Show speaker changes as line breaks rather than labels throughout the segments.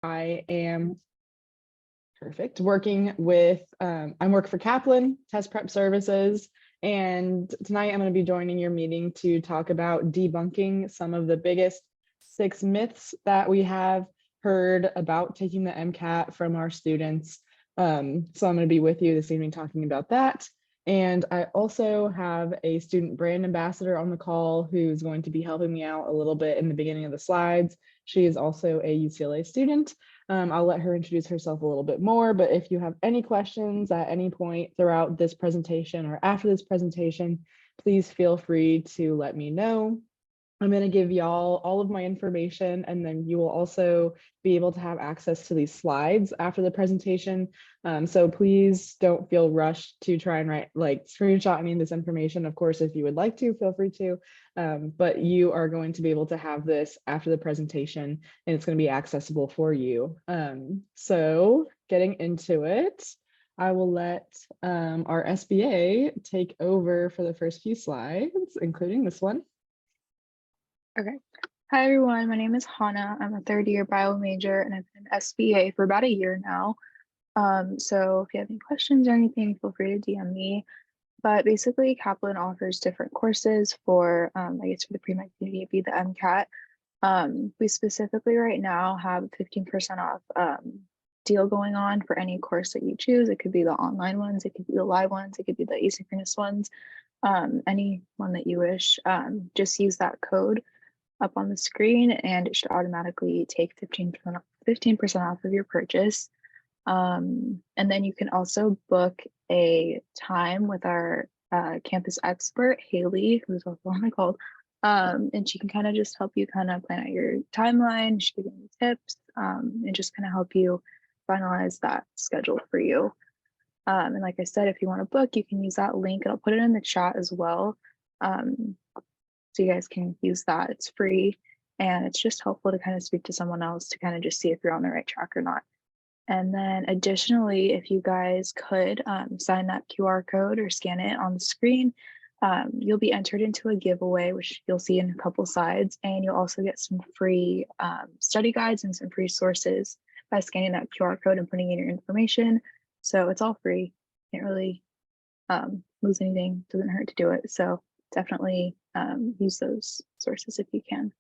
I am working with, I'm working for Kaplan Test Prep Services. And tonight I'm going to be joining your meeting to talk about debunking some of the biggest 6 myths that we have heard about taking the MCAT from our students. So I'm going to be with you this evening talking about that. And I also have a student brand ambassador on the call who's going to be helping me out a little bit in the beginning of the slides. She is also a UCLA student. I'll let her introduce herself a little bit more, but if you have any questions at any point throughout this presentation or after this presentation, please feel free to let me know. I'm going to give y'all all of my information, and then you will also be able to have access to these slides after the presentation. So please don't feel rushed to try and screenshot any of this information. Of course, if you would like to, feel free to, but you are going to be able to have this after the presentation, and it's going to be accessible for you. So getting into it, I will let our SBA take over for the first few slides, including this one.
Okay. Hi, everyone. My name is Hannah. I'm a third-year bio major, and I've been an SBA for about a year now. So if you have any questions or anything, feel free to DM me. But basically, Kaplan offers different courses for, I guess, for the pre-med community, it'd be the MCAT. We specifically right now have a 15% off deal going on for any course that you choose. It could be the online ones, it could be the live ones, it could be the asynchronous ones, any one that you wish. Just use that code up on the screen and it should automatically take 15% off of your purchase. And then you can also book a time with our campus expert, Haley, who's also on the call. And she can kind of just help you kind of plan out your timeline. She can give you tips and just kind of help you finalize that schedule for you. And like I said, if you want to book, you can use that link and I'll put it in the chat as well. So you guys can use that. It's free and it's just helpful to kind of speak to someone else to kind of just see if you're on the right track or not. And then additionally, if you guys could sign that QR code or scan it on the screen, you'll be entered into a giveaway, which you'll see in a couple slides, and you'll also get some free study guides and some free sources by scanning that QR code and putting in your information. So it's all free. Can't really lose anything. Doesn't hurt to do it. So definitely use those sources if you can.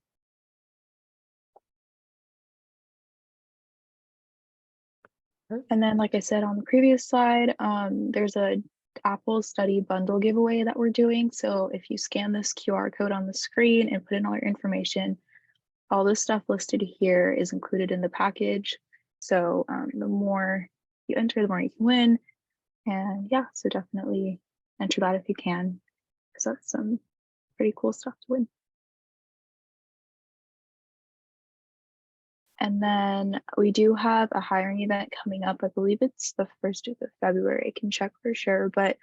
And then, like I said on the previous slide, there's a Apple Study Bundle giveaway that we're doing. So if you scan this QR code on the screen and put in all your information, all the stuff listed here is included in the package. So the more you enter, the more you can win. And yeah, so definitely enter that if you can, because that's some pretty cool stuff to win. And then we do have a hiring event coming up. I believe it's the 1st of February. I can check for sure, but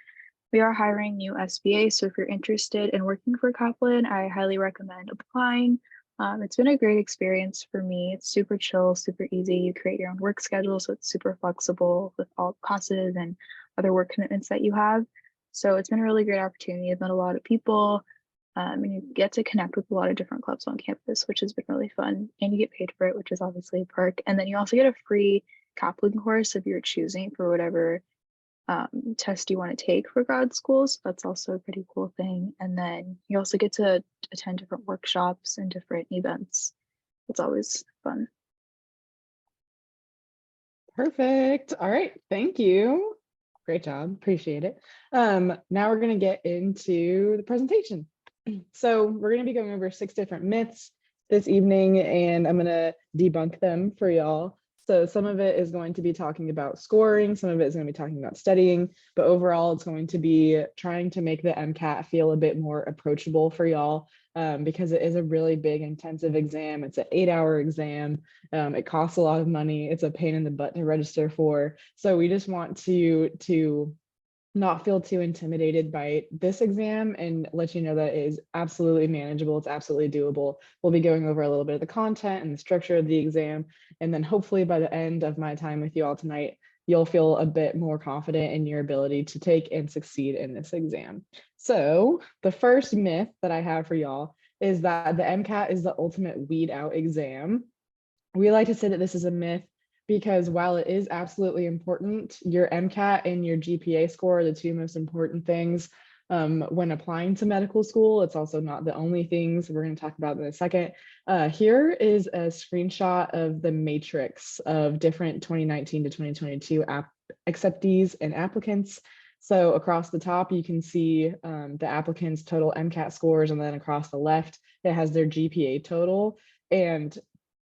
we are hiring new SBA. So if you're interested in working for Kaplan, I highly recommend applying. It's been a great experience for me. It's super chill, super easy. You create your own work schedule, so it's super flexible with all classes and other work commitments that you have. So it's been a really great opportunity. I've met a lot of people. And you get to connect with a lot of different clubs on campus, which has been really fun. And you get paid for it, which is obviously a perk. And then you also get a free Kaplan course if you're choosing for whatever test you want to take for grad school. So that's also a pretty cool thing. And then you also get to attend different workshops and different events. It's always fun.
Perfect. All right. Thank you. Great job. Appreciate it. Now we're going to get into the presentation. So we're going to be going over 6 different myths this evening, and I'm going to debunk them for y'all. So some of it is going to be talking about scoring, some of it is going to be talking about studying, but overall it's going to be trying to make the MCAT feel a bit more approachable for y'all, because it is a really big intensive exam. It's an 8-hour exam. It costs a lot of money. It's a pain in the butt to register for. So we just want to not feel too intimidated by this exam and let you know that it is absolutely manageable. It's absolutely doable. We'll be going over a little bit of the content and the structure of the exam. And then hopefully by the end of my time with you all tonight, you'll feel a bit more confident in your ability to take and succeed in this exam. So the first myth that I have for y'all is that the MCAT is the ultimate weed out exam. We like to say that this is a myth because while it is absolutely important, your MCAT and your GPA score are the two most important things when applying to medical school. It's also not the only things we're going to talk about in a second. Here is a screenshot of the matrix of different 2019 to 2022 acceptees and applicants. So across the top, you can see the applicants' total MCAT scores, and then across the left, it has their GPA total. And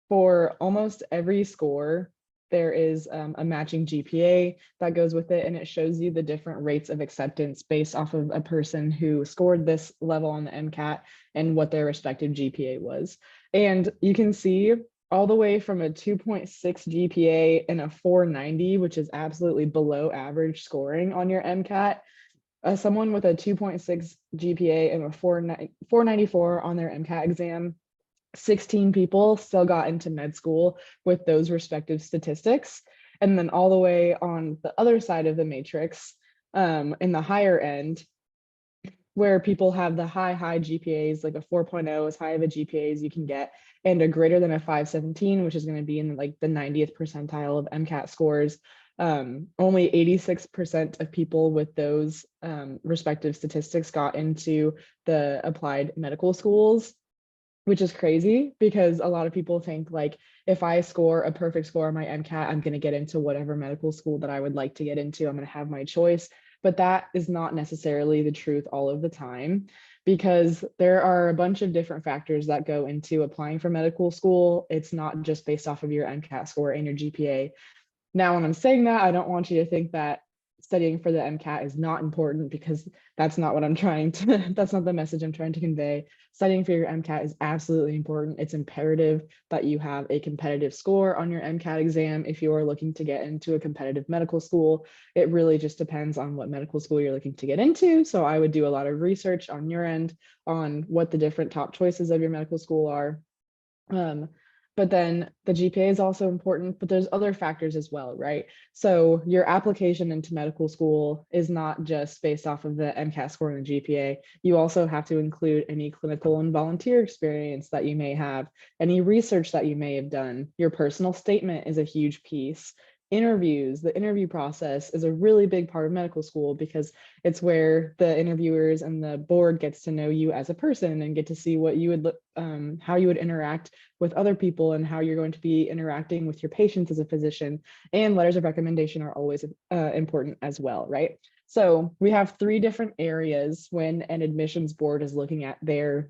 for almost every score, there is a matching GPA that goes with it, and it shows you the different rates of acceptance based off of a person who scored this level on the MCAT and what their respective GPA was. And you can see all the way from a 2.6 GPA and a 490, which is absolutely below average scoring on your MCAT. Someone with a 2.6 GPA and a 494 on their MCAT exam, 16 people still got into med school with those respective statistics. And then all the way on the other side of the matrix, in the higher end, where people have the high GPAs, like a 4.0, as high of a GPA as you can get, and a greater than a 517, which is going to be in like the 90th percentile of MCAT scores. Only 86% of people with those respective statistics got into the applied medical schools, which is crazy because a lot of people think like, if I score a perfect score on my MCAT, I'm going to get into whatever medical school that I would like to get into. I'm going to have my choice. But that is not necessarily the truth all of the time, because there are a bunch of different factors that go into applying for medical school. It's not just based off of your MCAT score and your GPA. Now, when I'm saying that, I don't want you to think that studying for the MCAT is not important, because that's not what I'm trying to, that's not the message I'm trying to convey. Studying for your MCAT is absolutely important. It's imperative that you have a competitive score on your MCAT exam if you are looking to get into a competitive medical school. It really just depends on what medical school you're looking to get into. So I would do a lot of research on your end on what the different top choices of your medical school are. But then the GPA is also important, but there's other factors as well, right? So your application into medical school is not just based off of the MCAT score and the GPA. You also have to include any clinical and volunteer experience that you may have, any research that you may have done. Your personal statement is a huge piece. Interviews, the interview process is a really big part of medical school, because it's where the interviewers and the board gets to know you as a person and get to see what you would look, how you would interact with other people and how you're going to be interacting with your patients as a physician. And letters of recommendation are always important as well, right? So we have 3 different areas when an admissions board is looking at their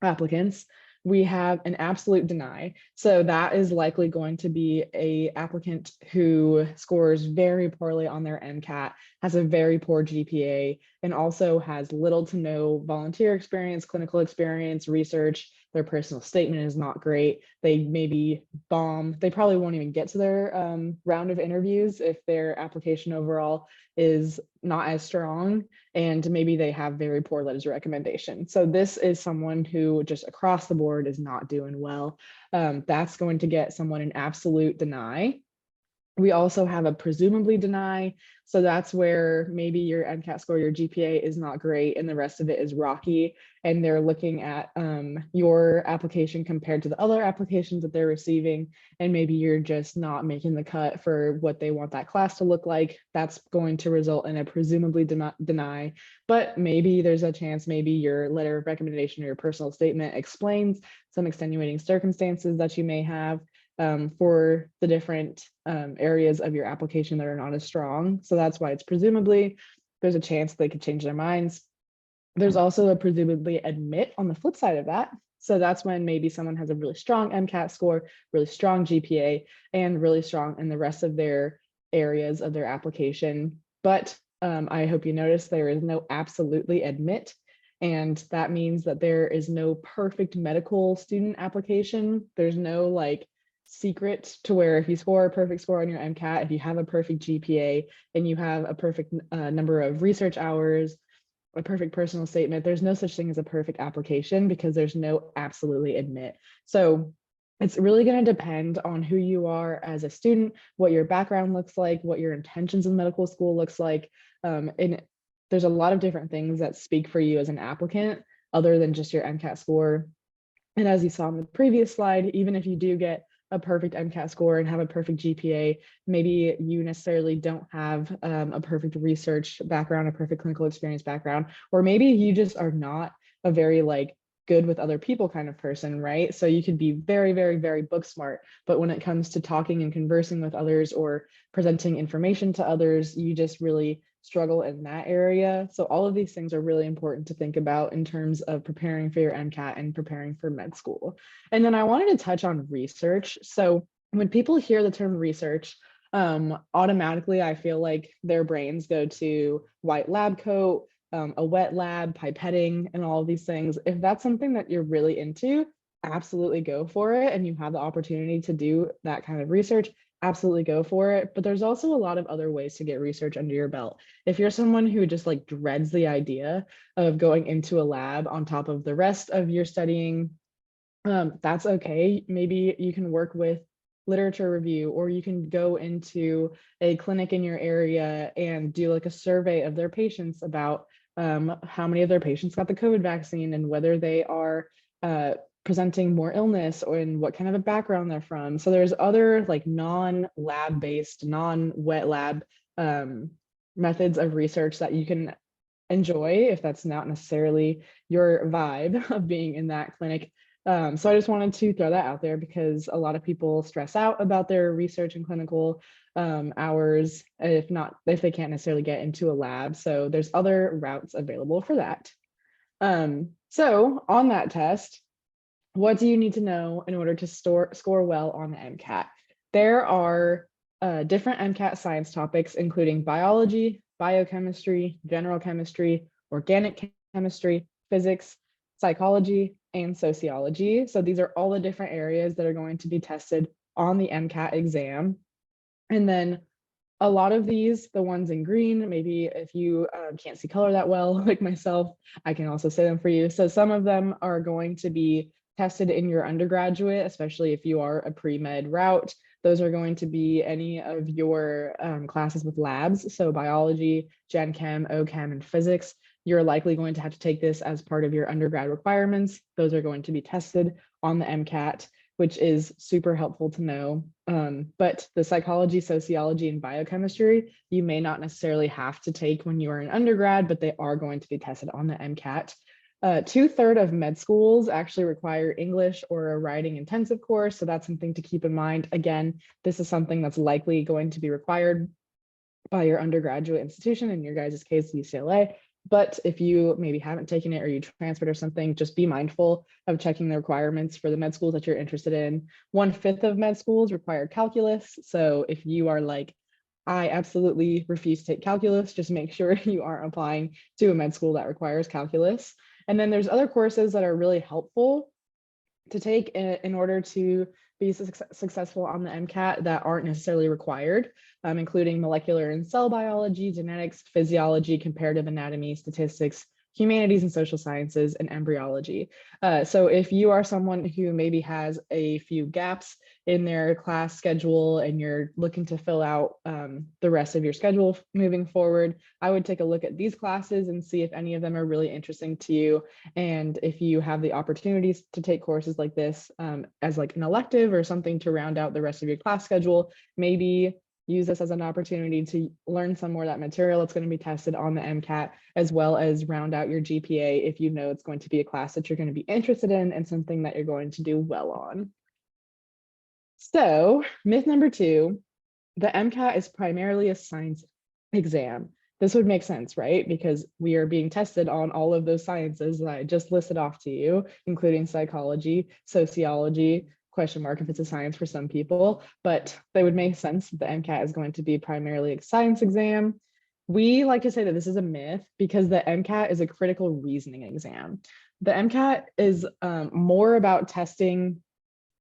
applicants. We have an absolute deny. So that is likely going to be a applicant who scores very poorly on their MCAT, has a very poor GPA, and also has little to no volunteer experience, clinical experience, research. Their personal statement is not great. They maybe bomb. They probably won't even get to their round of interviews if their application overall is not as strong, and maybe they have very poor letters of recommendation. So this is someone who just across the board is not doing well. That's going to get someone an absolute deny. We also have a presumably deny. So that's where maybe your MCAT score, your GPA is not great and the rest of it is rocky. And they're looking at your application compared to the other applications that they're receiving. And maybe you're just not making the cut for what they want that class to look like. That's going to result in a presumably deny. But maybe there's a chance, maybe your letter of recommendation or your personal statement explains some extenuating circumstances that you may have for the different areas of your application that are not as strong. So that's why it's presumably. There's a chance they could change their minds. There's also a presumably admit on the flip side of that. So that's when maybe someone has a really strong MCAT score, really strong GPA, and really strong in the rest of their areas of their application. But I hope you notice there is no absolutely admit. And that means that there is no perfect medical student application. There's no like secret to where if you score a perfect score on your MCAT, if you have a perfect GPA and you have a perfect number of research hours, a perfect personal statement, there's no such thing as a perfect application, because there's no absolutely admit. So it's really going to depend on who you are as a student, what your background looks like, what your intentions in medical school looks like. And there's a lot of different things that speak for you as an applicant other than just your MCAT score. And as you saw in the previous slide, even if you do get a perfect MCAT score and have a perfect GPA. Maybe you necessarily don't have a perfect research background, a perfect clinical experience background, or maybe you just are not a very like good with other people kind of person, right? So you could be very, very, very book smart, but when it comes to talking and conversing with others or presenting information to others, you just really struggle in that area. So all of these things are really important to think about in terms of preparing for your MCAT and preparing for med school. And then I wanted to touch on research. So when people hear the term research, automatically I feel like their brains go to white lab coat, a wet lab, pipetting, and all of these things. If that's something that you're really into, absolutely go for it. And you have the opportunity to do that kind of research, absolutely go for it. But there's also a lot of other ways to get research under your belt. If you're someone who just like dreads the idea of going into a lab on top of the rest of your studying, that's okay. Maybe you can work with literature review, or you can go into a clinic in your area and do like a survey of their patients about how many of their patients got the COVID vaccine and whether they are presenting more illness or in what kind of a background they're from. So there's other like non-lab based, non-wet lab methods of research that you can enjoy if that's not necessarily your vibe of being in that clinic. So I just wanted to throw that out there because a lot of people stress out about their research and clinical hours if they can't necessarily get into a lab. So there's other routes available for that. So on that test, what do you need to know in order to score well on the MCAT? There are different MCAT science topics, including biology, biochemistry, general chemistry, organic chemistry, physics, psychology, and sociology. So these are all the different areas that are going to be tested on the MCAT exam. And then a lot of these, the ones in green, maybe if you can't see color that well, like myself, I can also say them for you. So some of them are going to be tested in your undergraduate, especially if you are a pre-med route. Those are going to be any of your classes with labs. So biology, gen chem, OChem, and physics. You're likely going to have to take this as part of your undergrad requirements. Those are going to be tested on the MCAT, which is super helpful to know. But the psychology, sociology, and biochemistry, you may not necessarily have to take when you are an undergrad, but they are going to be tested on the MCAT. 2/3 of med schools actually require English or a writing intensive course. So that's something to keep in mind. Again, this is something that's likely going to be required by your undergraduate institution, in your guys' case, UCLA. But if you maybe haven't taken it or you transferred or something, just be mindful of checking the requirements for the med schools that you're interested in. 1/5 of med schools require calculus. So if you are like, I absolutely refuse to take calculus, just make sure you aren't applying to a med school that requires calculus. And then there's other courses that are really helpful to take in order to be successful on the MCAT that aren't necessarily required, including molecular and cell biology, genetics, physiology, comparative anatomy, statistics, humanities and social sciences, and embryology. So if you are someone who maybe has a few gaps in their class schedule and you're looking to fill out the rest of your schedule moving forward, I would take a look at these classes and see if any of them are really interesting to you. And if you have the opportunities to take courses like this as like an elective or something to round out the rest of your class schedule, maybe use this as an opportunity to learn some more of that material that's going to be tested on the MCAT, as well as round out your GPA if you know it's going to be a class that you're going to be interested in and something that you're going to do well on. So myth number 2, the MCAT is primarily a science exam. This would make sense, right? Because we are being tested on all of those sciences that I just listed off to you, including psychology, sociology, question mark if it's a science for some people, but they would make sense that the MCAT is going to be primarily a science exam. We like to say that this is a myth because the MCAT is a critical reasoning exam. The MCAT is more about testing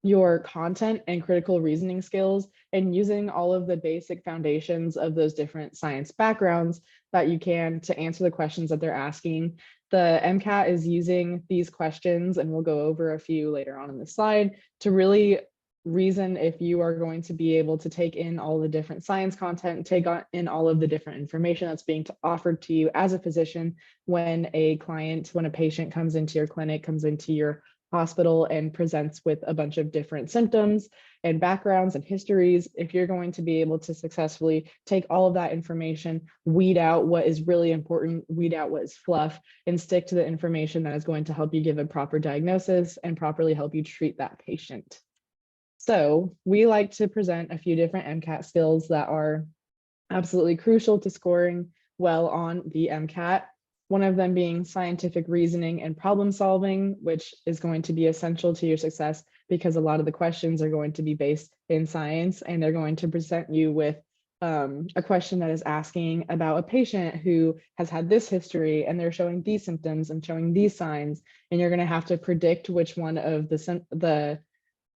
your content and critical reasoning skills and using all of the basic foundations of those different science backgrounds that you can to answer the questions that they're asking. The MCAT is using these questions, and we'll go over a few later on in the slide, to really reason if you are going to be able to take in all the different science content and take in all of the different information that's being offered to you as a physician when a patient comes into your clinic, comes into your hospital and presents with a bunch of different symptoms and backgrounds and histories, if you're going to be able to successfully take all of that information, weed out what is really important, weed out what is fluff, and stick to the information that is going to help you give a proper diagnosis and properly help you treat that patient. So we like to present a few different MCAT skills that are absolutely crucial to scoring well on the MCAT. One of them being scientific reasoning and problem solving, which is going to be essential to your success because a lot of the questions are going to be based in science, and they're going to present you with a question that is asking about a patient who has had this history and they're showing these symptoms and showing these signs, and you're going to have to predict which one of the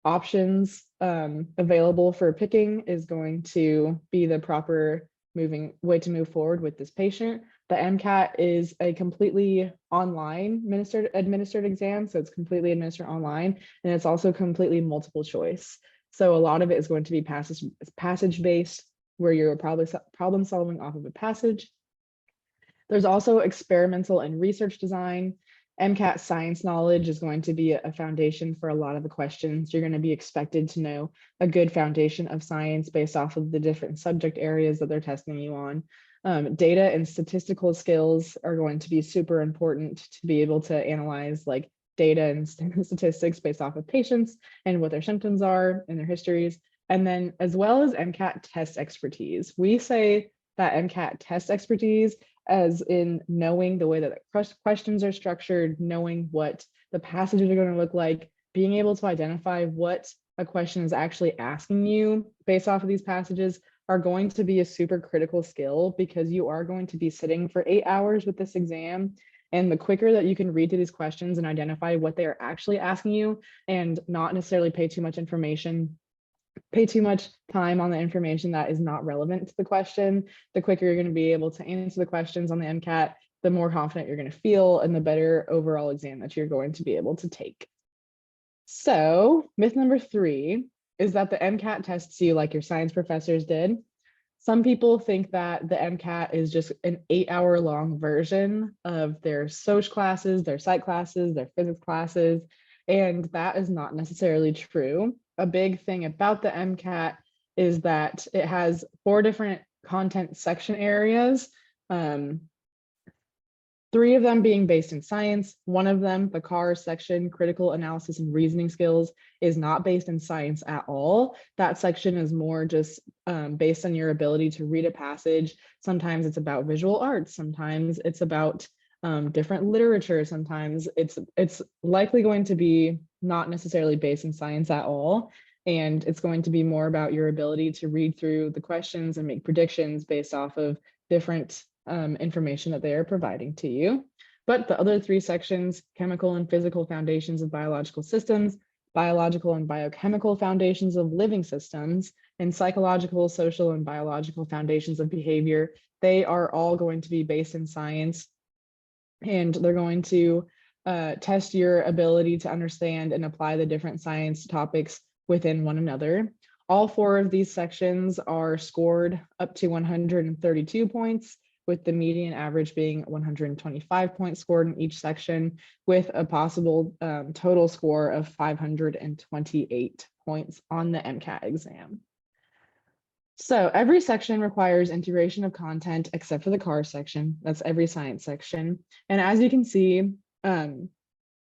options available for picking is going to be the proper way to move forward with this patient. The MCAT is a completely online administered exam, so it's completely administered online, and it's also completely multiple choice. So a lot of it is going to be passage based, where you're probably problem solving off of a passage. There's also experimental and research design. MCAT science knowledge is going to be a foundation for a lot of the questions. You're going to be expected to know a good foundation of science based off of the different subject areas that they're testing you on. Data and statistical skills are going to be super important to be able to analyze like data and statistics based off of patients and what their symptoms are and their histories. And then as well as MCAT test expertise. We say that MCAT test expertise as in knowing the way that questions are structured, knowing what the passages are going to look like, being able to identify what a question is actually asking you based off of these passages are going to be a super critical skill, because you are going to be sitting for 8 hours with this exam. And the quicker that you can read through these questions and identify what they are actually asking you and not necessarily pay too much time on the information that is not relevant to the question, the quicker you're going to be able to answer the questions on the MCAT, the more confident you're going to feel, and the better overall exam that you're going to be able to take. So myth number 3 is that the MCAT tests you like your science professors did. Some people think that the MCAT is just an 8-hour-long version of their social classes, their psych classes, their physics classes, and that is not necessarily true. A big thing about the MCAT is that it has 4 different content section areas, 3 of them being based in science. One of them, the CAR section, critical analysis and reasoning skills, is not based in science at all. That section is more just based on your ability to read a passage. Sometimes it's about visual arts, sometimes it's about different literature, sometimes it's likely going to be not necessarily based in science at all. And it's going to be more about your ability to read through the questions and make predictions based off of different information that they are providing to you. But the other 3 sections, chemical and physical foundations of biological systems, biological and biochemical foundations of living systems, and psychological, social, and biological foundations of behavior, they are all going to be based in science. And they're going to test your ability to understand and apply the different science topics within one another. All 4 of these sections are scored up to 132 points, with the median average being 125 points scored in each section, with a possible total score of 528 points on the MCAT exam. So every section requires integration of content except for the CAR section. That's every science section. And as you can see,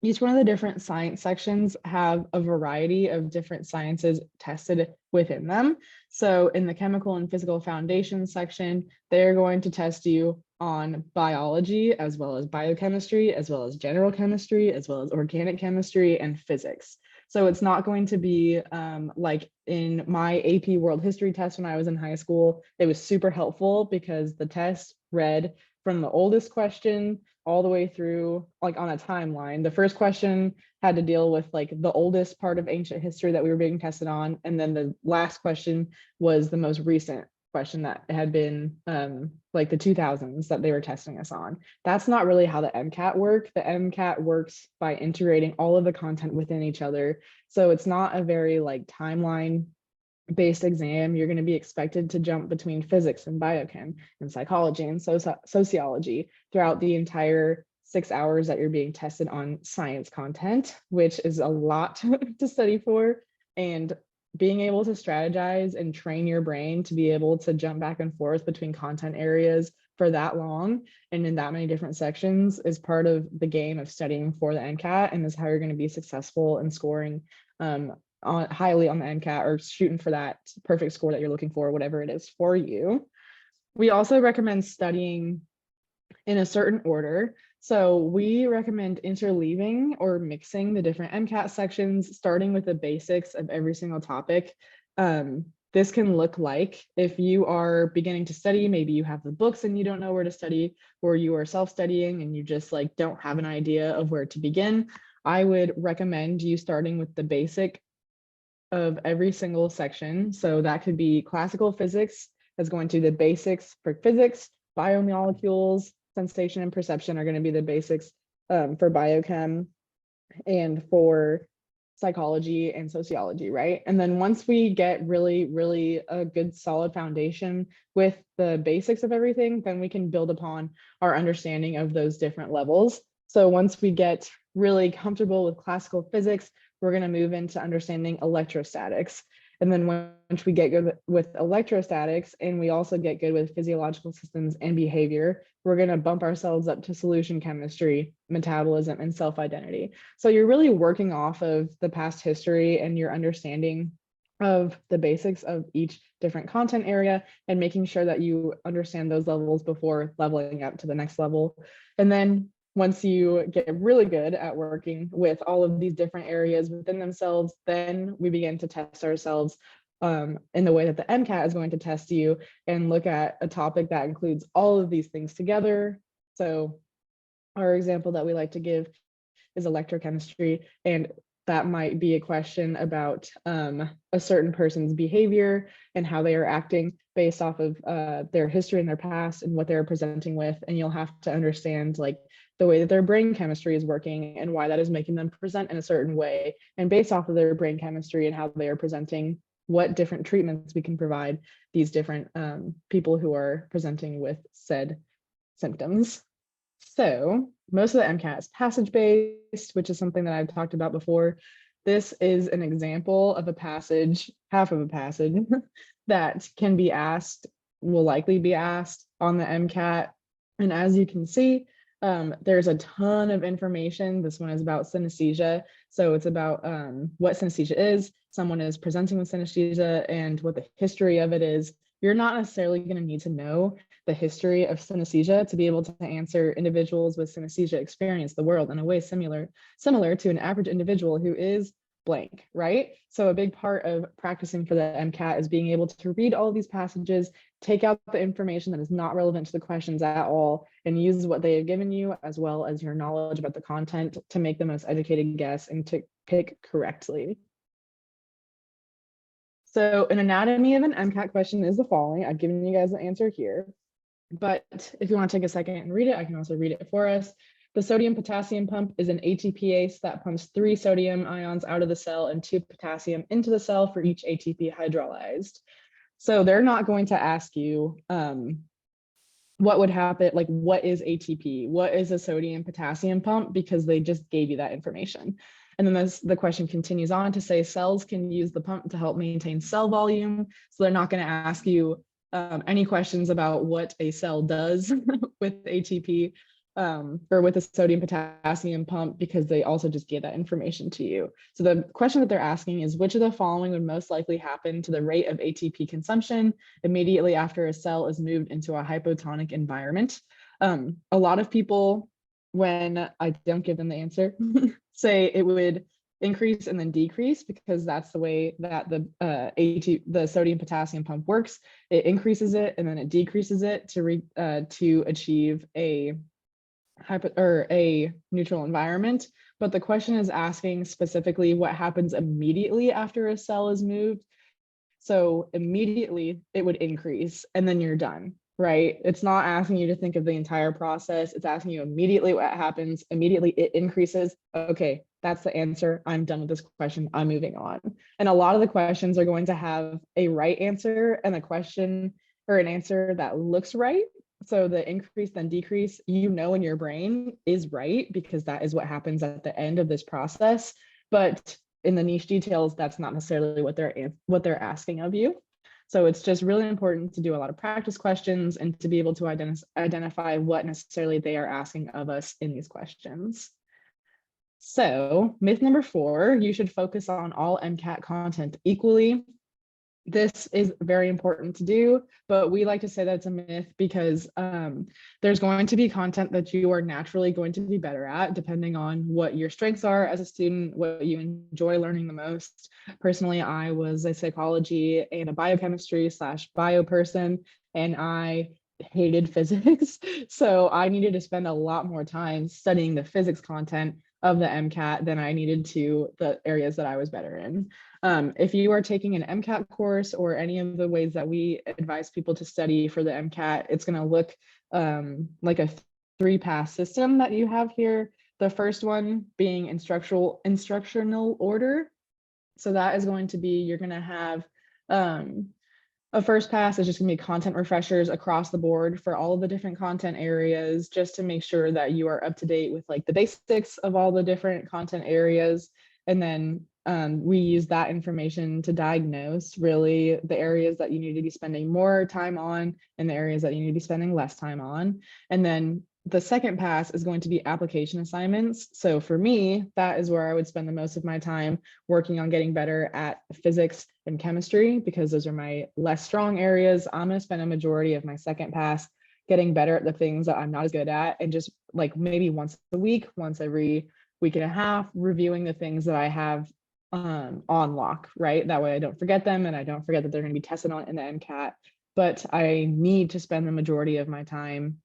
each one of the different science sections have a variety of different sciences tested within them. So in the chemical and physical foundation section, they're going to test you on biology, as well as biochemistry, as well as general chemistry, as well as organic chemistry and physics. So it's not going to be like in my AP World History test when I was in high school. It was super helpful because the test read from the oldest question all the way through, like on a timeline. The first question had to deal with like the oldest part of ancient history that we were being tested on. And then the last question was the most recent question that had been like the 2000s that they were testing us on. That's not really how the MCAT works. The MCAT works by integrating all of the content within each other. So it's not a very like timeline based exam. You're going to be expected to jump between physics and biochem and psychology and sociology throughout the entire 6 hours that you're being tested on science content, which is a lot to study for. And being able to strategize and train your brain to be able to jump back and forth between content areas for that long and in that many different sections is part of the game of studying for the MCAT, and is how you're going to be successful in scoring highly on the MCAT, or shooting for that perfect score that you're looking for, whatever it is for you. We also recommend studying in a certain order. So we recommend interleaving or mixing the different MCAT sections, starting with the basics of every single topic. This can look like if you are beginning to study, maybe you have the books and you don't know where to study, or you are self-studying and you just like don't have an idea of where to begin. I would recommend you starting with the basic of every single section. So that could be classical physics, that's going to the basics for physics, biomolecules, sensation and perception are going to be the basics for biochem, and for psychology and sociology, right? And then once we get really a good solid foundation with the basics of everything, then we can build upon our understanding of those different levels. So once we get really comfortable with classical physics, we're going to move into understanding electrostatics. And then once we get good with electrostatics and we also get good with physiological systems and behavior, we're going to bump ourselves up to solution chemistry, metabolism, and self-identity. So you're really working off of the past history and your understanding of the basics of each different content area and making sure that you understand those levels before leveling up to the next level. And then once you get really good at working with all of these different areas within themselves, then we begin to test ourselves in the way that the MCAT is going to test you, and look at a topic that includes all of these things together. So our example that we like to give is electrochemistry, and that might be a question about a certain person's behavior and how they are acting based off of their history and their past and what they're presenting with. And you'll have to understand like the way that their brain chemistry is working and why that is making them present in a certain way. And based off of their brain chemistry and how they are presenting, what different treatments we can provide these different people who are presenting with said symptoms. So most of the MCAT is passage-based, which is something that I've talked about before. This is an example of a passage, half of a passage, that can be asked, will likely be asked on the MCAT. And as you can see, there's a ton of information. This one is about synesthesia. So it's about what synesthesia is, someone is presenting with synesthesia, and what the history of it is. You're not necessarily going to need to know the history of synesthesia to be able to answer individuals with synesthesia experience the world in a way similar to an average individual who is blank, right? So a big part of practicing for the MCAT is being able to read all of these passages, take out the information that is not relevant to the questions at all, and use what they have given you as well as your knowledge about the content to make the most educated guess and to pick correctly. So an anatomy of an MCAT question is the following. I've given you guys the answer here, but if you want to take a second and read it, I can also read it for us. The sodium potassium pump is an ATPase that pumps 3 sodium ions out of the cell and 2 potassium into the cell for each ATP hydrolyzed. So they're not going to ask you what would happen, like what is ATP, what is a sodium potassium pump, because they just gave you that information. And then the question continues on to say cells can use the pump to help maintain cell volume. So they're not going to ask you any questions about what a cell does with ATP or with a sodium potassium pump, because they also just gave that information to you. So the question that they're asking is, which of the following would most likely happen to the rate of ATP consumption immediately after a cell is moved into a hypotonic environment? A lot of people, when I don't give them the answer, say it would increase and then decrease, because that's the way that the sodium potassium pump works. It increases it and then it decreases it to achieve a neutral environment. But the question is asking specifically what happens immediately after a cell is moved. So immediately it would increase and then you're done, right? It's not asking you to think of the entire process. It's asking you immediately what happens. Immediately it increases. Okay, that's the answer. I'm done with this question. I'm moving on. And a lot of the questions are going to have a right answer and a question or an answer that looks right. So the increase then decrease, you know, in your brain is right, because that is what happens at the end of this process. But in the niche details, that's not necessarily what they're asking of you. So it's just really important to do a lot of practice questions and to be able to identify what necessarily they are asking of us in these questions. So myth number 4, you should focus on all MCAT content equally. This is very important to do, but we like to say that's a myth because there's going to be content that you are naturally going to be better at, depending on what your strengths are as a student, what you enjoy learning the most. Personally, I was a psychology and a biochemistry/bio person, and I hated physics. So I needed to spend a lot more time studying the physics content of the MCAT than I needed to the areas that I was better in. If you are taking an MCAT course or any of the ways that we advise people to study for the MCAT, it's going to look like a 3-pass system that you have here. The first one being instructional order. So that is going to be, you're going to have a first pass is just going to be content refreshers across the board for all of the different content areas, just to make sure that you are up to date with like the basics of all the different content areas. And then we use that information to diagnose really the areas that you need to be spending more time on and the areas that you need to be spending less time on. And then the second pass is going to be application assignments. So for me, that is where I would spend the most of my time working on getting better at physics and chemistry, because those are my less strong areas. I'm going to spend a majority of my second pass getting better at the things that I'm not as good at, and just like maybe once a week, once every week and a half, reviewing the things that I have on lock, right? That way I don't forget them, and I don't forget that they're going to be tested on in the MCAT. But I need to spend the majority of my time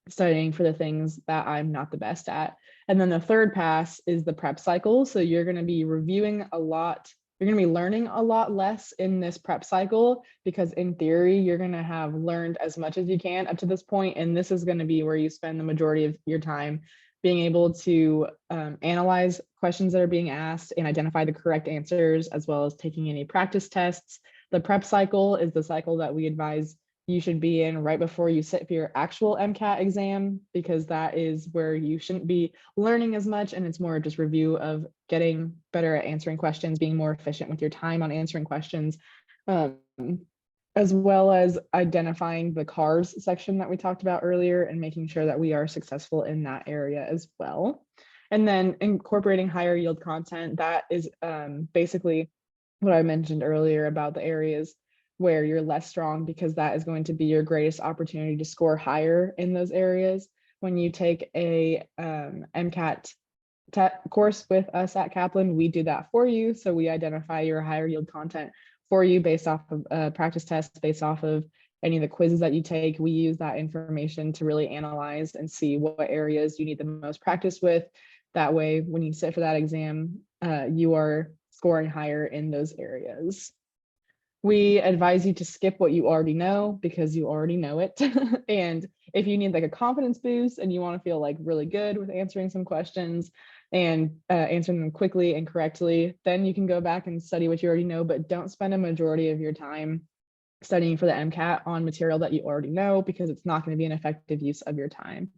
studying for the things that I'm not the best at. And then the third pass is the prep cycle. So you're going to be reviewing a lot. You're going to be learning a lot less in this prep cycle, because in theory, you're going to have learned as much as you can up to this point. And this is going to be where you spend the majority of your time being able to analyze questions that are being asked and identify the correct answers, as well as taking any practice tests. The prep cycle is the cycle that we advise you should be in right before you sit for your actual MCAT exam, because that is where you shouldn't be learning as much, and it's more just review of getting better at answering questions, being more efficient with your time on answering questions, as well as identifying the CARS section that we talked about earlier and making sure that we are successful in that area as well. And then incorporating higher yield content, that is basically what I mentioned earlier about the areas where you're less strong, because that is going to be your greatest opportunity to score higher in those areas. When you take a MCAT course with us at Kaplan, we do that for you. So we identify your higher yield content for you based off of practice tests, based off of any of the quizzes that you take. We use that information to really analyze and see what areas you need the most practice with. That way, when you sit for that exam, you are scoring higher in those areas. We advise you to skip what you already know, because you already know it. And if you need like a confidence boost and you want to feel like really good with answering some questions and answering them quickly and correctly, then you can go back and study what you already know, but don't spend a majority of your time studying for the MCAT on material that you already know, because it's not going to be an effective use of your time.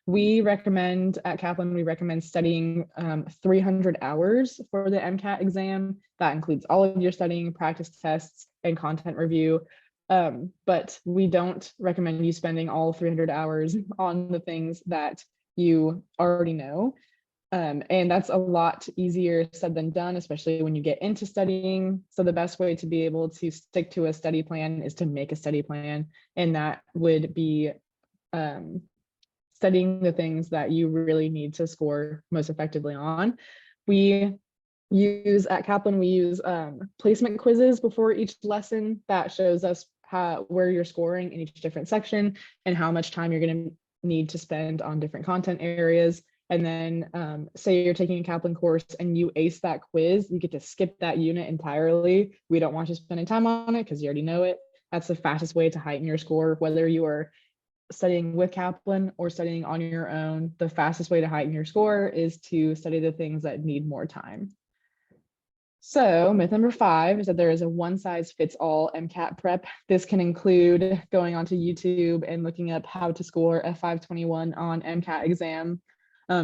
We recommend at Kaplan, we recommend studying 300 hours for the MCAT exam. That includes all of your studying, practice tests, and content review. But we don't recommend you spending all 300 hours on the things that you already know. And that's a lot easier said than done, especially when you get into studying. So the best way to be able to stick to a study plan is to make a study plan. And that would be studying the things that you really need to score most effectively on. We use at Kaplan, we use placement quizzes before each lesson that shows us where you're scoring in each different section and how much time you're going to need to spend on different content areas. And then say you're taking a Kaplan course and you ace that quiz, you get to skip that unit entirely. We don't want you spending time on it because you already know it. That's the fastest way to heighten your score, whether you are studying with Kaplan or studying on your own. The fastest way to heighten your score is to study the things that need more time. So myth number 5 is that there is a one size fits all MCAT prep. This can include going onto YouTube and looking up how to score a 521 on MCAT exam.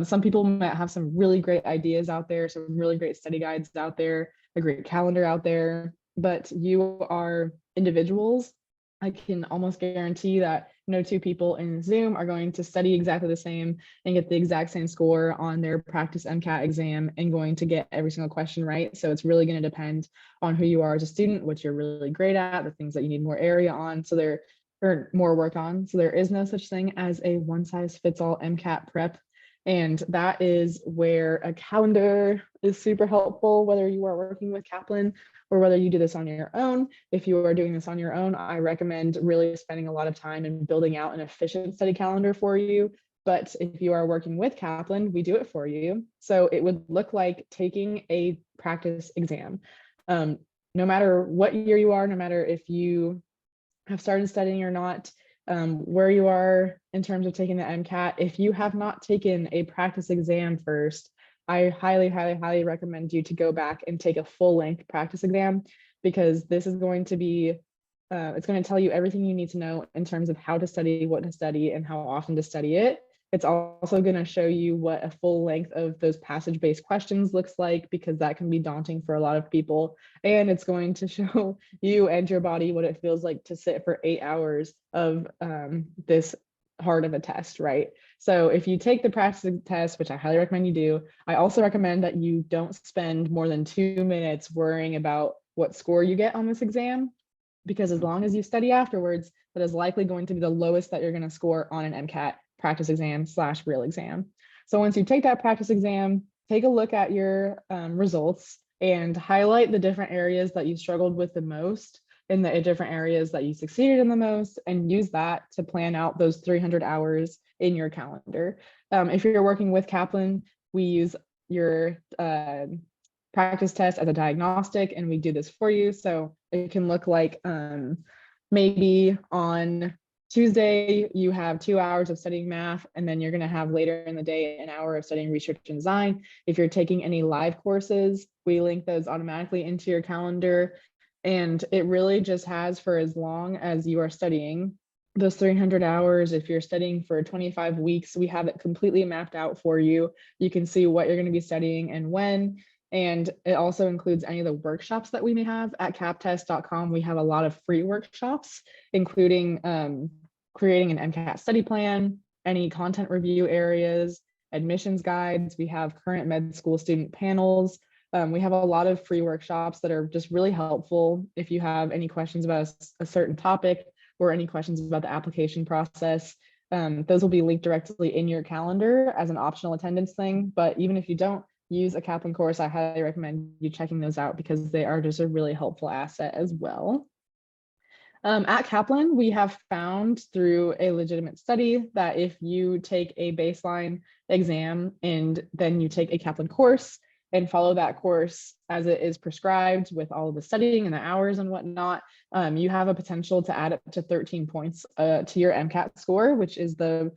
Some people might have some really great ideas out there, some really great study guides out there, a great calendar out there, but you are individuals. I can almost guarantee that no two people in Zoom are going to study exactly the same and get the exact same score on their practice MCAT exam and going to get every single question right. So it's really going to depend on who you are as a student, what you're really great at, the things that you need more area on. So there or more work on. So there is no such thing as a one size fits all MCAT prep. And that is where a calendar is super helpful, whether you are working with Kaplan or whether you do this on your own. If you are doing this on your own, I recommend really spending a lot of time and building out an efficient study calendar for you. But if you are working with Kaplan, we do it for you. So it would look like taking a practice exam. No matter what year you are, no matter if you have started studying or not, where you are in terms of taking the MCAT, if you have not taken a practice exam first, I highly, highly, highly recommend you to go back and take a full length practice exam, because this is going to be, it's going to tell you everything you need to know in terms of how to study, what to study, and how often to study it. It's also going to show you what a full length of those passage-based questions looks like, because that can be daunting for a lot of people. And it's going to show you and your body what it feels like to sit for 8 hours of this hard of a test, right? So if you take the practice test, which I highly recommend you do, I also recommend that you don't spend more than 2 minutes worrying about what score you get on this exam, because as long as you study afterwards, that is likely going to be the lowest that you're going to score on an MCAT practice exam / real exam. So once you take that practice exam, take a look at your results and highlight the different areas that you struggled with the most and the different areas that you succeeded in the most, and use that to plan out those 300 hours in your calendar. If you're working with Kaplan, we use your practice test as a diagnostic, and we do this for you. So it can look like maybe on Tuesday, you have 2 hours of studying math, and then you're going to have later in the day an hour of studying research and design. If you're taking any live courses, we link those automatically into your calendar. And it really just has for as long as you are studying those 300 hours. If you're studying for 25 weeks, we have it completely mapped out for you. You can see what you're going to be studying and when. And it also includes any of the workshops that we may have at captest.com. We have a lot of free workshops, including creating an MCAT study plan, any content review areas, admissions guides. We have current med school student panels. We have a lot of free workshops that are just really helpful if you have any questions about a certain topic or any questions about the application process. Those will be linked directly in your calendar as an optional attendance thing. But even if you don't use a Kaplan course, I highly recommend you checking those out, because they are just a really helpful asset as well. At Kaplan, we have found through a legitimate study that if you take a baseline exam and then you take a Kaplan course and follow that course as it is prescribed with all of the studying and the hours and whatnot, you have a potential to add up to 13 points to your MCAT score, which is the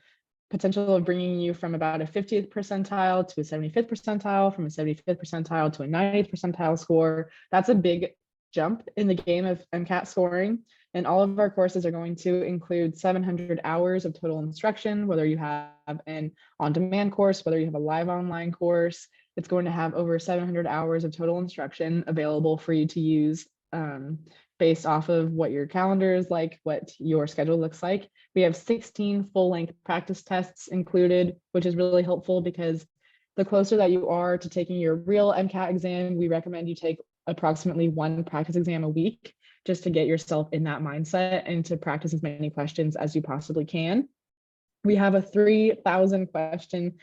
potential of bringing you from about a 50th percentile to a 75th percentile, from a 75th percentile to a 90th percentile score. That's a big jump in the game of MCAT scoring. And all of our courses are going to include 700 hours of total instruction, whether you have an on-demand course, whether you have a live online course. It's going to have over 700 hours of total instruction available for you to use based off of what your calendar is like, what your schedule looks like. We have 16 full-length practice tests included, which is really helpful, because the closer that you are to taking your real MCAT exam, we recommend you take approximately 1 practice exam a week, just to get yourself in that mindset and to practice as many questions as you possibly can. We have a 3,000 question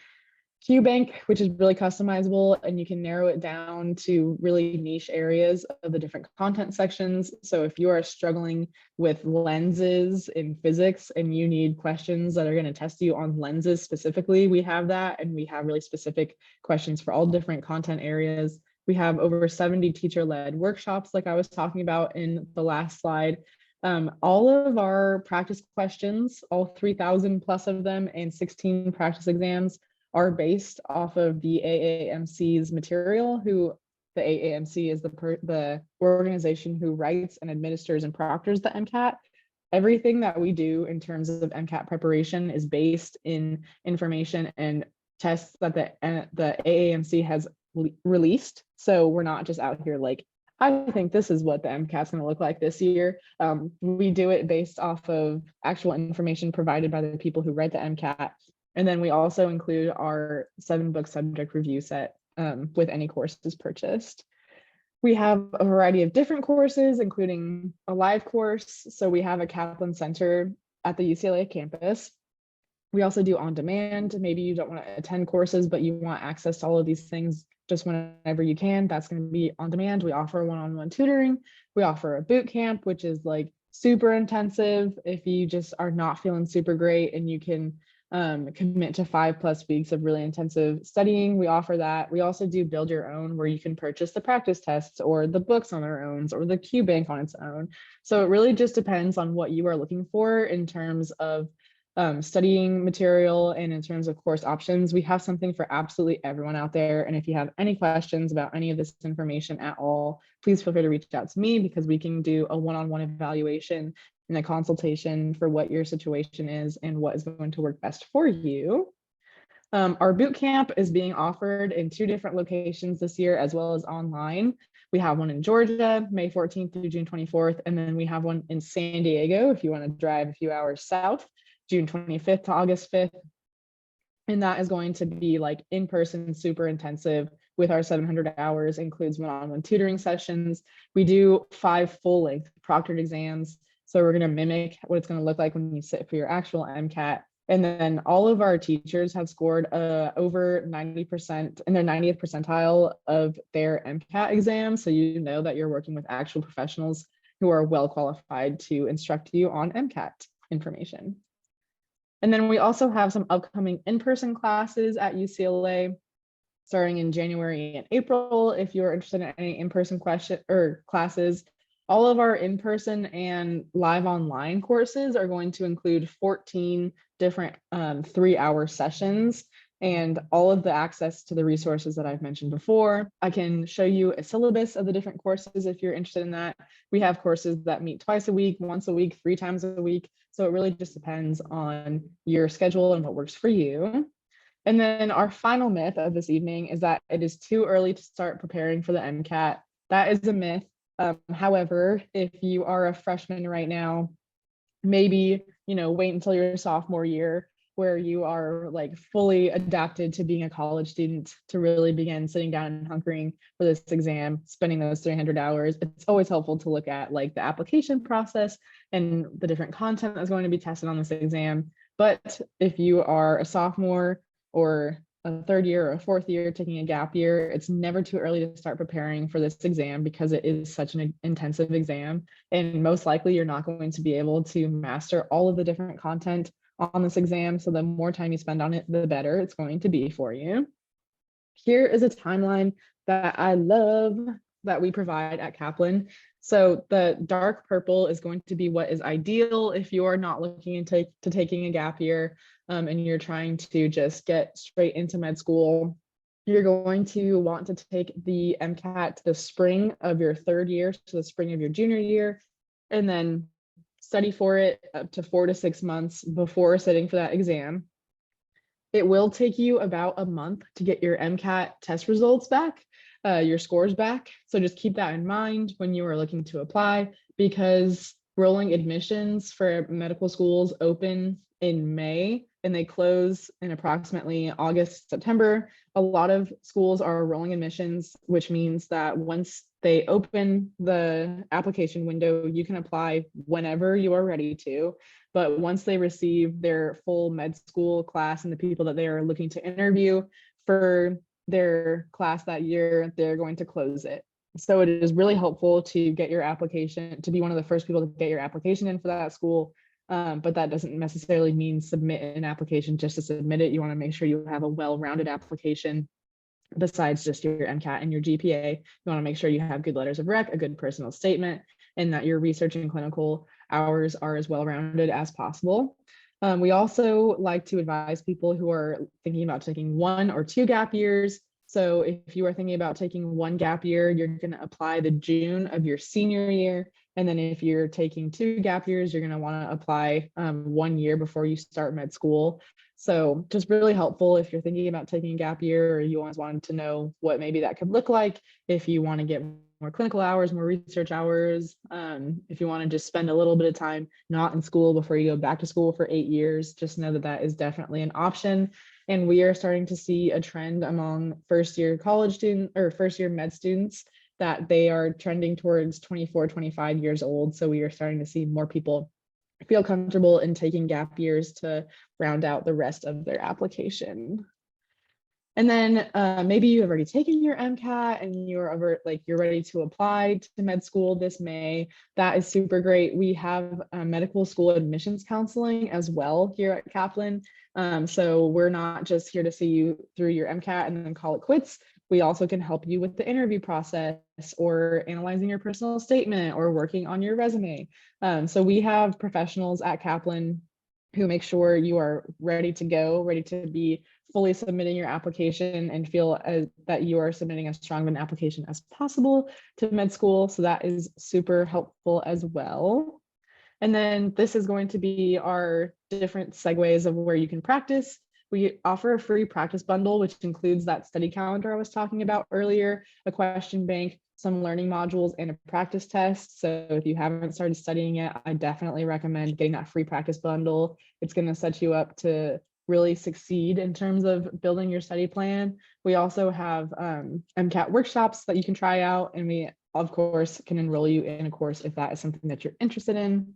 Q bank, which is really customizable, and you can narrow it down to really niche areas of the different content sections. So if you are struggling with lenses in physics and you need questions that are going to test you on lenses specifically, we have that, and we have really specific questions for all different content areas. We have over 70 teacher-led workshops, like I was talking about in the last slide. All of our practice questions, all 3,000 plus of them, and 16 practice exams are based off of the AAMC's material, who the AAMC is the organization who writes and administers and proctors the MCAT. Everything that we do in terms of MCAT preparation is based in information and tests that the AAMC has released. So we're not just out here like, I think this is what the MCAT is going to look like this year. We do it based off of actual information provided by the people who write the MCAT. And then we also include our 7-book subject review set with any courses purchased. We have a variety of different courses, including a live course. So we have a Kaplan Center at the UCLA campus. We also do on demand. Maybe you don't want to attend courses, but you want access to all of these things just whenever you can. That's going to be on demand. We offer one-on-one tutoring. We offer a boot camp, which is like super intensive if you just are not feeling super great and you can commit to 5+ weeks of really intensive studying. We offer that. We also do build your own, where you can purchase the practice tests or the books on their own or the Q bank on its own. So it really just depends on what you are looking for in terms of studying material and in terms of course options. We have something for absolutely everyone out there. And if you have any questions about any of this information at all, please feel free to reach out to me, because we can do a one-on-one evaluation and a consultation for what your situation is and what is going to work best for you. Our boot camp is being offered in 2 different locations this year, as well as online. We have one in Georgia, May 14th through June 24th, and then we have one in San Diego, if you want to drive a few hours south, June 25th to August 5th. And that is going to be like in-person, super intensive with our 700 hours, includes one-on-one tutoring sessions. We do 5 full-length proctored exams. So we're going to mimic what it's going to look like when you sit for your actual MCAT. And then all of our teachers have scored over 90% in their 90th percentile of their MCAT exam. So you know that you're working with actual professionals who are well qualified to instruct you on MCAT information. And then we also have some upcoming in-person classes at UCLA starting in January and April. If you're interested in any in-person classes, all of our in-person and live online courses are going to include 14 different 3-hour sessions and all of the access to the resources that I've mentioned before. I can show you a syllabus of the different courses if you're interested in that. We have courses that meet twice a week, once a week, 3 times a week. So it really just depends on your schedule and what works for you. And then our final myth of this evening is that it is too early to start preparing for the MCAT. That is a myth. However, if you are a freshman right now, maybe, wait until your sophomore year where you are like fully adapted to being a college student to really begin sitting down and hunkering for this exam, spending those 300 hours. It's always helpful to look at like the application process and the different content that's going to be tested on this exam. But if you are a sophomore or a 3rd year or a 4th year taking a gap year, it's never too early to start preparing for this exam, because it is such an intensive exam. And most likely you're not going to be able to master all of the different content on this exam. So the more time you spend on it, the better it's going to be for you. Here is a timeline that I love that we provide at Kaplan. So the dark purple is going to be what is ideal if you are not looking into taking a gap year and you're trying to just get straight into med school. You're going to want to take the MCAT the spring of your 3rd year, so the spring of your junior year, and then study for it up to 4 to 6 months before sitting for that exam. It will take you about a month to get your MCAT test results back, your scores back. So just keep that in mind when you are looking to apply, because rolling admissions for medical schools open in May and they close in approximately August, September. A lot of schools are rolling admissions, which means that once they open the application window, you can apply whenever you are ready to. But once they receive their full med school class and the people that they are looking to interview for their class that year, they're going to close it. So it is really helpful to get your application, to be one of the first people to get your application in for that school. But that doesn't necessarily mean submit an application just to submit it. You want to make sure you have a well-rounded application besides just your MCAT and your GPA. You want to make sure you have good letters of rec, a good personal statement, and that your research and clinical hours are as well-rounded as possible. We also like to advise people who are thinking about taking 1 or 2 gap years. So if you are thinking about taking one gap year, you're going to apply the June of your senior year. And then if you're taking 2 gap years, you're going to want to apply 1 year before you start med school. So just really helpful if you're thinking about taking a gap year, or you always wanted to know what maybe that could look like if you want to get more clinical hours, more research hours. If you want to just spend a little bit of time not in school before you go back to school for 8 years, just know that that is definitely an option. And we are starting to see a trend among first year college students or first year med students that they are trending towards 24, 25 years old. So we are starting to see more people feel comfortable in taking gap years to round out the rest of their application. And then maybe you have already taken your MCAT and you're ready to apply to med school this May. That is super great. We have medical school admissions counseling as well here at Kaplan. So we're not just here to see you through your MCAT and then call it quits. We also can help you with the interview process or analyzing your personal statement or working on your resume. So we have professionals at Kaplan who make sure you are ready to go, ready to be fully submitting your application and feel that you are submitting as strong of an application as possible to med school. So that is super helpful as well. And then this is going to be our different segues of where you can practice. We offer a free practice bundle, which includes that study calendar I was talking about earlier, a question bank, some learning modules, and a practice test. So if you haven't started studying yet, I definitely recommend getting that free practice bundle. It's going to set you up to really succeed in terms of building your study plan. We also have MCAT workshops that you can try out, and we, of course, can enroll you in a course if that is something that you're interested in.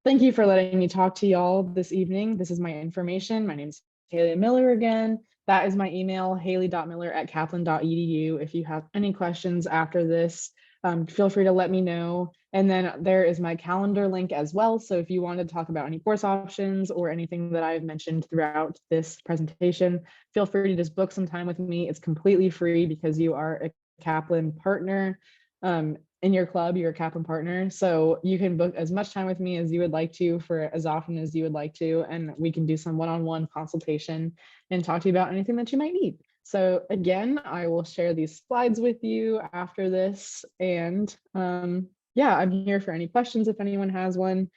Thank you for letting me talk to y'all this evening. This is my information. My name is Haley Miller again. That is my email, haley.miller@kaplan.edu. If you have any questions after this, feel free to let me know. And then there is my calendar link as well. So if you want to talk about any course options or anything that I've mentioned throughout this presentation, feel free to just book some time with me. It's completely free because you are a Kaplan partner. In your club, you're a Kaplan partner. So you can book as much time with me as you would like to for as often as you would like to. And we can do some one-on-one consultation and talk to you about anything that you might need. So again, I will share these slides with you after this. And yeah, I'm here for any questions if anyone has one.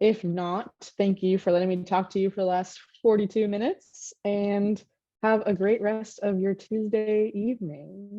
If not, thank you for letting me talk to you for the last 42 minutes, and have a great rest of your Tuesday evening.